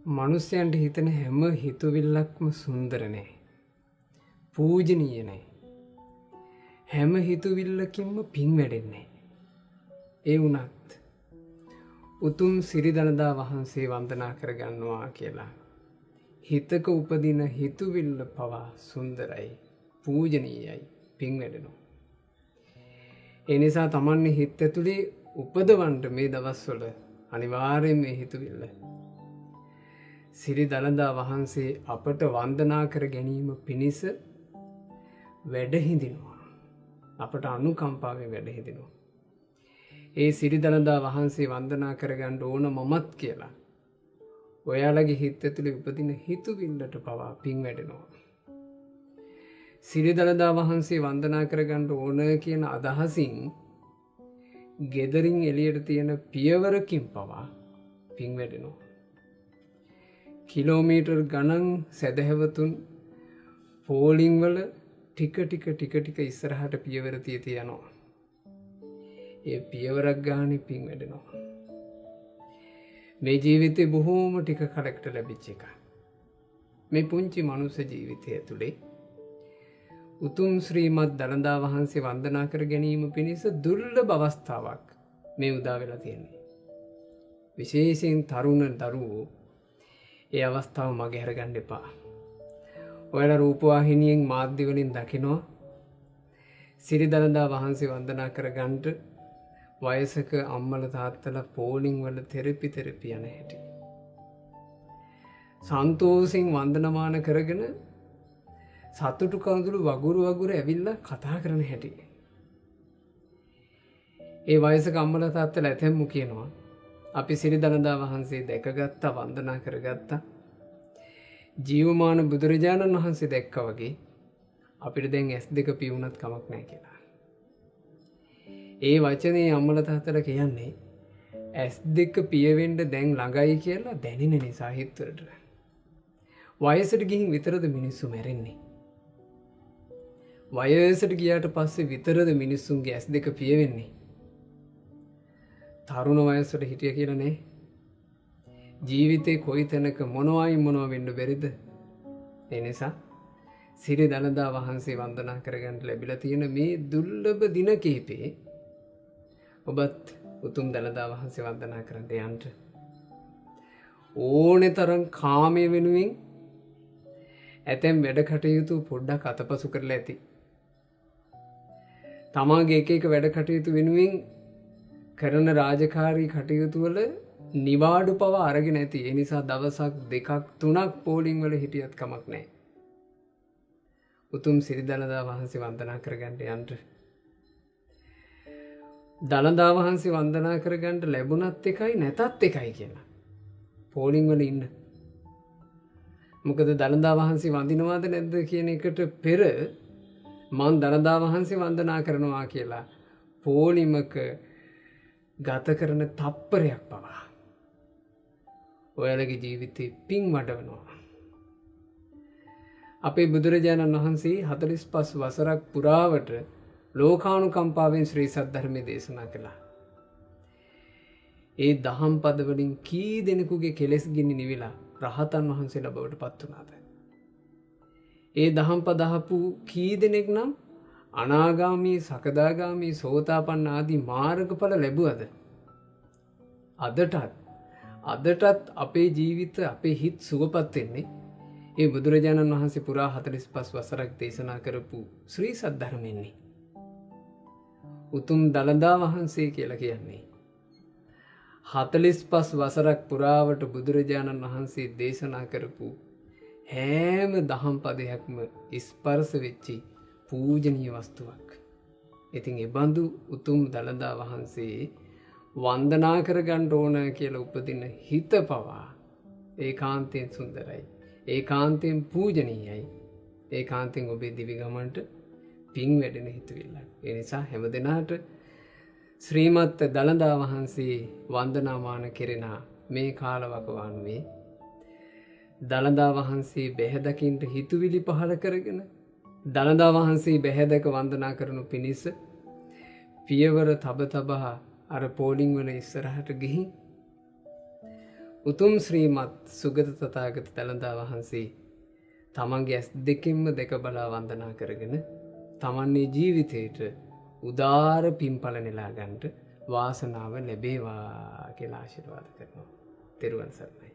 මනුස්සයන්ට හිතන හැම හිතුවිල්ලක්ම සුන්දර නෑ. පූජනීය නෑ. හැම හිතුවිල්ලකින්ම පින් වැඩෙන්නේ. ඒ වුණත් උතුම් සිරිදළදා වහන්සේ වන්දනා කරගන්නවා කියලා. හිතක උපදින හිතුවිල්ල පවා සුන්දරයි, පූජනීයයි, පින් වැඩෙනවා. ඒ නිසා තමන්ගේ හිත ඇතුලේ උපදවන්න මේ දවස්වල අනිවාර්යයෙන් මේ හිතුවිල්ල සිරිදළදා වහන්සේ අපට වන්දනා කර ගැනීම පිණිස වැඩහිඳිනවා. අපට අනුකම්පාවෙන් වැඩහිඳිනවා. ඒ සිරිදළදා වහන්සේ වන්දනා කරගන්න ඕන මමත් කියලා. ඔයාලගේ හිත ඇතුලේ උපදින හිතුවිල්ලට පවා පින් වැඩෙනවා. සිරිදළදා වහන්සේ වන්දනා කරගන්න ඕන කියන අදහසින් ගෙදරින් එළියට තියෙන පියවරකින් පවා පින් වැඩෙනවා. කිලෝමීටර් ගණන් සැදැහැවතුන් පෝලිං වල ටික ඉස්සරහට පියවර තියනවා. ඒ පියවරක් ගානේ පින් වැඩෙනවා. මේ ජීවිතේ බොහෝම ටික කලකට ලැබිච්ච එක. මේ පුංචි මනුස්ස ජීවිතය ඇතුලේ උතුම් ශ්‍රීමත් දළදා වහන්සේ වන්දනා කර ගැනීම පිණිස දුර්ලභ අවස්ථාවක් මේ උදා වෙලා තියෙන්නේ. විශේෂයෙන් තරුණ දරුවෝ ඒ අවස්ථාව මගේ හැරගන්න එපා. ඔයාලා රූපවාහිනියෙන් මාධ්‍ය වලින් දකිනවා සිරිදළදා වහන්සේ වන්දනා කරගන්න වයසක අම්මලා තාත්තලා පෝලිං වල තෙරපි යන හැටි. සන්තෝෂෙන් වන්දනමාන කරගෙන සතුටු කඳුළු වගුරු ඇවිල්ලා කතා කරන හැටි. ඒ වයසක අම්මලා තාත්තලා ඇතැම්මු කියනවා අපි සිරිදළදා වහන්සේ දැකගත්තා, වන්දනා කරගත්තා. ජීවමාන බුදුරජාණන් වහන්සේ දැක්කා වගේ අපිට දැන් S2 පියුණත් කමක් නැහැ කියලා. ඒ වචනේ අම්මලා තාත්තලා කියන්නේ S2 පියවෙන්න දැන් ළඟයි කියලා දැනෙන නිසා හිතවලට. වයසට ගිහින් විතරද මිනිස්සු මැරෙන්නේ? වයසට ගියාට පස්සේ විතරද මිනිස්සුන්ගේ S2 පියවෙන්නේ? තරුණ වයසට හිටිය කියලා නේ. ජීවිතේ කොයි තැනක මොනවා වෙන්න බැරිද? ඒ නිසා සිරිදළදා වහන්සේ වන්දනා කරගන්න ලැබිලා තියෙන මේ දුර්ලභ දින කිහිපේ ඔබත් උතුම් දළදා වහන්සේ වන්දනා කරන්න යන්න. ඕනේ තරම් කාමයේ වෙනුවෙන් ඇතැම් වැඩ කටයුතු පොඩ්ඩක් අතපසු කරලා ඇති. තමාගේ එක වැඩ කටයුතු වෙනුවෙන් කරන රාජකාරී කටයුතු වල නිවාඩු පවා අරගෙන ඇති. ඒ නිසා දවසක් දෙකක් තුනක් පෝලිං වල හිටියත් කමක් නැහැ. උතුම් සිරිදළදා වහන්සේ වන්දනා කරගන්න යන්න. දළදා වහන්සේ වන්දනා කරගන්න ලැබුණත් එකයි නැතත් එකයි කියලා. පෝලිං වල ඉන්න. මොකද දළදා වහන්සේ වඳිනවද නැද්ද කියන එකට පෙර මං දළදා වහන්සේ වන්දනා කරනවා කියලා පෝලිමක ගත කරන තප්පරයක් පවා ඔයාලගේ ජීවිතේ පින් වඩවනවා. අපේ බුදුරජාණන් වහන්සේ 45 වසරක් පුරාවට ලෝකානුකම්පාවෙන් ශ්‍රී සද්ධර්මයේ දේශනා කළා. ඒ දහම් පද වලින් කී දෙනෙකුගේ කෙලෙස් ගිනි නිවිලා රහතන් වහන්සේලා බවට පත් වුණාද? ඒ දහම් පද අහපු කී දෙනෙක් නම් අනාගාමී, සකදාගාමී, සෝතාපන්න ආදී මාර්ගඵල ලැබුවද? අදටත් අපේ ජීවිත, අපේ හිත් සුවපත් වෙන්නේ ඒ බුදුරජාණන් වහන්සේ පුරා 45 වසරක් දේශනා කරපු ශ්‍රී සද්ධර්මයෙන්නේ. උතුම් දළදා වහන්සේ කියලා කියන්නේ 45 වසරක් පුරාවට බුදුරජාණන් වහන්සේ දේශනා කරපු හැම දහම් පදයක්ම ස්පර්ශ වෙච්චි පූජනීය වස්තුවක්. ඉතින් ඒ බඳු උතුම් දළදා වහන්සේ වන්දනා කරගන්න ඕන කියලා උපදින හිත පවා ඒකාන්තයෙන් සුන්දරයි. ඒකාන්තයෙන් පූජනීයයි. ඒකාන්තයෙන් ඔබේ දිවි ගමනට පින් වැඩෙන හිතවිල්ලක්. ඒ නිසා හැමදෙනාට ශ්‍රීමත් දළදා වහන්සේ වන්දනාමාන කෙරෙන මේ කාලවකවානුවේ දළදා වහන්සේ බැහැදකින්ට හිතුවිලි පහල කරගෙන දළදා වහන්සේ බැහැදක වන්දනා කරනු පිණිස පියවර තබ තබා අර පෝලිං වල ඉස්සරහට ගිහින් උතුම් ශ්‍රීමත් සුගත තථාගත දළදා වහන්සේ තමන්ගේ ඇස් දෙකින්ම දෙක බලා වන්දනා කරගෙන තමන්ගේ ජීවිතයට උදාර පින්ඵල නෙලා ගන්නට වාසනාව ලැබේවා කියලා ආශිර්වාද කරනවා. තෙරුවන් සරණයි.